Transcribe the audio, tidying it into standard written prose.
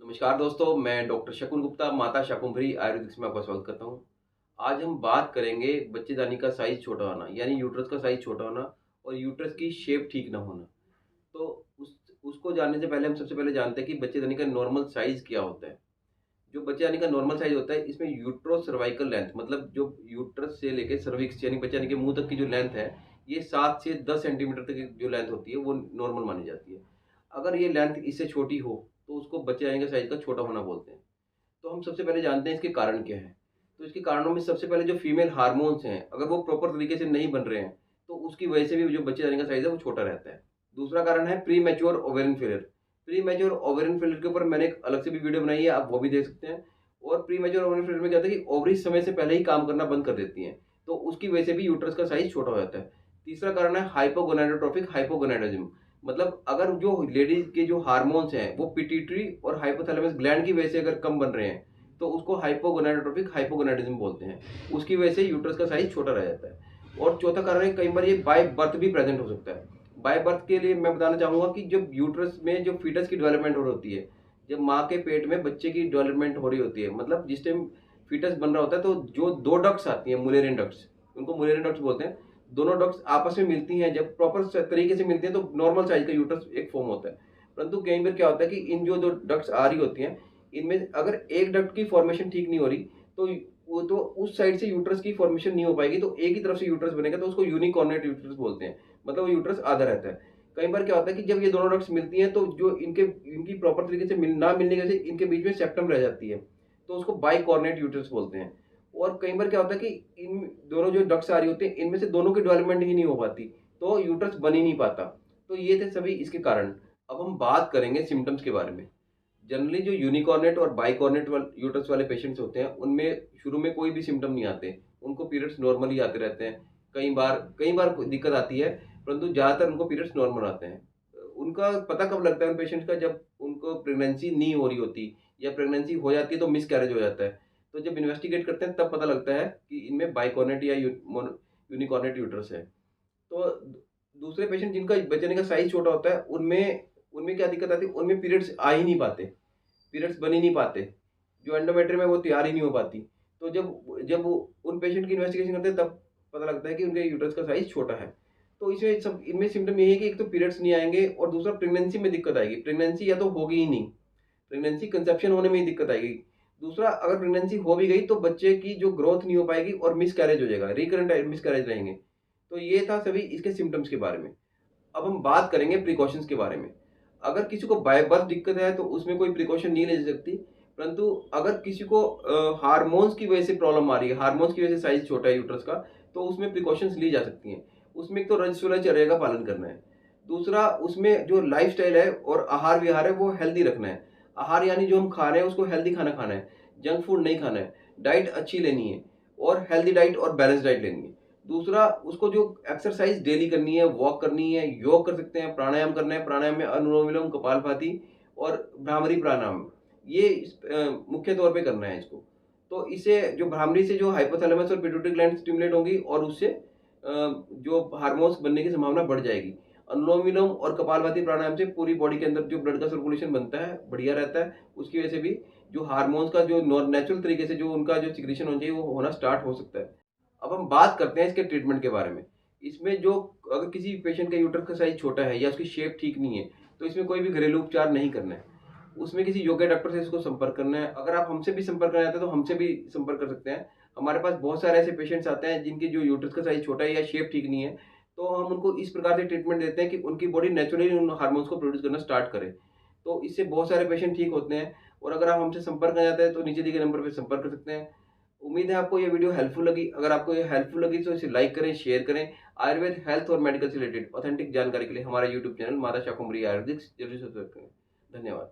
नमस्कार दोस्तों, मैं डॉक्टर शकुन गुप्ता, माता शाकुंभरी आयुर्वेदिक में आपका स्वागत करता हूँ। आज हम बात करेंगे बच्चेदानी का साइज़ छोटा होना, यानी यूट्रस का साइज़ छोटा होना और यूट्रस की शेप ठीक ना होना। तो उसको जानने से पहले हम सबसे पहले जानते हैं कि बच्चेदानी का नॉर्मल साइज़ क्या होता है। जो बच्चेदानी का नॉर्मल साइज़ होता है, इसमें यूट्रो सर्वाइकल लेंथ मतलब जो यूट्रस से लेके सर्विक्स यानी बच्चेदानी के मुँह तक की जो लेंथ है, ये 7 से 10 सेंटीमीटर तक की जो लेंथ होती है, वो नॉर्मल मानी जाती है। अगर ये लेंथ इससे छोटी हो, तो उसको बच्चेदानी का साइज़ का छोटा होना बोलते हैं। तो हम सबसे पहले जानते हैं इसके कारण क्या है। तो इसके कारणों में सबसे पहले जो फीमेल हार्मोन्स हैं, अगर वो प्रॉपर तरीके से नहीं बन रहे हैं, तो उसकी वजह से भी जो बच्चेदानी का साइज़ है वो छोटा रहता है। दूसरा कारण है premature ovarian failure. Premature ovarian failure के ऊपर मैंने एक अलग से भी वीडियो बनाई है, आप वो भी देख सकते हैं। और प्रीमैच्योर ओवेरियन फेलियर में क्या होता है कि ओवरीज समय से पहले ही काम करना बंद कर देती हैं, तो उसकी वजह से भी यूट्रस का साइज़ छोटा हो जाता है। तीसरा कारण है हाइपोगोनाडोट्रोपिक हाइपोगोनाडिज्म। मतलब अगर जो लेडीज़ के जो हार्मोन्स हैं, वो पिट्यूटरी और हाइपोथैलेमस ग्लैंड की वजह से अगर कम बन रहे हैं, तो उसको हाइपोगोनाडोट्रोपिक हाइपोगोनाडिज्म बोलते हैं। उसकी वजह से यूट्रस का साइज़ छोटा रह जाता है। और चौथा कारण है, कई बार ये बाय बर्थ भी प्रेज़ेंट हो सकता है। बाय बर्थ के लिए मैं बताना चाहूँगा कि जब यूट्रस में जो फीटस की डेवलपमेंट हो रही होती है, जब माँ के पेट में बच्चे की डेवलपमेंट हो रही होती है, मतलब जिस टाइम फीटस बन रहा होता है, तो जो 2 डक्ट्स आती हैं, मुलेरियन डक्ट्स, उनको मुलेरियन डक्ट्स बोलते हैं। दोनों डक्ट्स आपस में मिलती हैं, जब प्रॉपर तरीके से मिलती हैं, तो नॉर्मल साइज़ का यूट्रस एक फॉर्म होता है। परंतु कई बार क्या होता है कि इन जो 2 डक्ट्स आ रही होती हैं, इनमें अगर एक डक्ट की फॉर्मेशन ठीक नहीं हो रही, तो वो तो उस साइड से यूट्रस की फॉर्मेशन नहीं हो पाएगी, तो एक ही तरफ से यूट्रस बनेगा, तो उसको यूनिकॉर्नेट यूट्रस बोलते हैं। मतलब वो यूट्रस आधा रहता है। कई बार क्या होता है कि जब ये दोनों डक्ट्स मिलती हैं, तो जो इनकी प्रॉपर तरीके से ना मिलने की वजह से इनके बीच में सेप्टम रह जाती है, तो उसको बाइकॉर्नेट यूट्रस बोलते हैं। और कई बार क्या होता है कि इन दोनों जो डक्ट्स आ रही होती हैं, इनमें से दोनों की डेवलपमेंट ही नहीं हो पाती, तो यूट्रस बन ही नहीं पाता। तो ये थे सभी इसके कारण। अब हम बात करेंगे सिम्पटम्स के बारे में। जनरली जो यूनिकॉर्नेट और बाइकॉर्नेट यूट्रस वाले पेशेंट्स होते हैं, उनमें शुरू में कोई भी सिम्पटम नहीं आते। उनको पीरियड्स नॉर्मली आते रहते हैं। कई बार कोई दिक्कत आती है, परंतु ज़्यादातर उनको पीरियड्स नॉर्मल आते हैं। उनका पता कब लगता है उन पेशेंट्स का, जब उनको प्रेगनेंसी नहीं हो रही होती, या प्रेगनेंसी हो जाती है तो मिसकैरेज हो जाता है। तो जब इन्वेस्टिगेट करते हैं, तब पता लगता है कि इनमें बाइकॉर्नेट या यूनिकॉर्नेट यूट्रस है। तो दूसरे पेशेंट जिनका बच्चे का साइज छोटा होता है, उनमें उनमें क्या दिक्कत आती है, उनमें पीरियड्स आ ही नहीं पाते, पीरियड्स बन ही नहीं पाते, जो एंडोमेट्रियम है वो तैयार ही नहीं हो पाती। तो जब जब वो उन पेशेंट की इन्वेस्टिगेशन करते हैं, तब पता लगता है कि उनके यूट्रस का साइज छोटा है। तो इसमें सब इनमें सिम्पटम यही है कि एक तो पीरियड्स नहीं आएंगे, और दूसरा प्रेगनेंसी में दिक्कत आएगी। प्रेगनेंसी या तो होगी ही नहीं, प्रेगनेंसी कंसेप्शन होने में ही दिक्कत आएगी। दूसरा, अगर प्रेगनेंसी हो भी गई, तो बच्चे की जो ग्रोथ नहीं हो पाएगी और मिसकैरेज हो जाएगा, रिकरेंट मिसकैरेज रहेंगे। तो ये था सभी इसके सिम्पटम्स के बारे में। अब हम बात करेंगे प्रिकॉशंस के बारे में। अगर किसी को बाय बर्थ दिक्कत है, तो उसमें कोई प्रिकॉशन नहीं ले जा सकती। परंतु अगर किसी को हार्मोन्स की वजह से प्रॉब्लम आ रही है, हार्मोन्स की वजह से साइज छोटा है यूट्रस का, तो उसमें प्रिकॉशंस ली जा सकती हैं। उसमें एक तो रजस्वलाचर्या का पालन करना है। दूसरा, उसमें जो लाइफ़स्टाइल है और आहार विहार है, वो हेल्दी रखना है। आहार यानी जो हम खा रहे हैं, उसको हेल्दी खाना खाना है, जंक फूड नहीं खाना है। डाइट अच्छी लेनी है, और हेल्दी डाइट और बैलेंस डाइट लेनी है। दूसरा, उसको जो एक्सरसाइज डेली करनी है, वॉक करनी है, योग कर सकते हैं, प्राणायाम करना है। प्राणायाम में अनुलोम-विलोम, कपालभाति और भ्रामरी प्राणायाम, ये मुख्य तौर पे करना है इसको। तो इससे जो भ्रामरी से जो हाइपोथैलेमस और पिट्यूटरी ग्लैंड स्टिमुलेट होंगी, और उससे जो हार्मोन्स बनने की संभावना बढ़ जाएगी। अनुलोम-विलोम और कपालभाति प्राणायाम से पूरी बॉडी के अंदर जो ब्लड का सर्कुलेशन बनता है, बढ़िया रहता है। उसकी वजह से भी जो हार्मोन्स का जो नेचुरल तरीके से जो उनका जो सिक्रीशन होना चाहिए, वो होना स्टार्ट हो सकता है। अब हम बात करते हैं इसके ट्रीटमेंट के बारे में। इसमें जो, अगर किसी पेशेंट का यूट्रस का साइज़ छोटा है या उसकी शेप ठीक नहीं है, तो इसमें कोई भी घरेलू उपचार नहीं करना है। उसमें किसी योग्य डॉक्टर से इसको संपर्क करना है। अगर आप हमसे भी संपर्क करना चाहते हैं, तो हमसे भी संपर्क कर सकते हैं। हमारे पास बहुत सारे ऐसे पेशेंट्स आते हैं जिनके जो यूट्रस का साइज़ छोटा है या शेप ठीक नहीं है, तो हम उनको इस प्रकार से ट्रीटमेंट देते हैं कि उनकी बॉडी नेचुरली उन हार्मोन्स को प्रोड्यूस करना स्टार्ट करे। तो इससे बहुत सारे पेशेंट ठीक होते हैं। और अगर आप हमसे संपर्क करना चाहते हैं, तो नीचे दिए गए नंबर पे संपर्क कर सकते हैं। उम्मीद है आपको ये वीडियो हेल्पफुल लगी। अगर आपको ये हेल्पफुल लगी, तो इसे लाइक करें, शेयर करें। आयुर्वेद, हेल्थ और मेडिकल से रिलेटेड ऑथेंटिक जानकारी के लिए हमारा यूट्यूब चैनल माता शाकुंभरी आयुर्वेदिक्स जरूर सब्सक्राइब करें। धन्यवाद।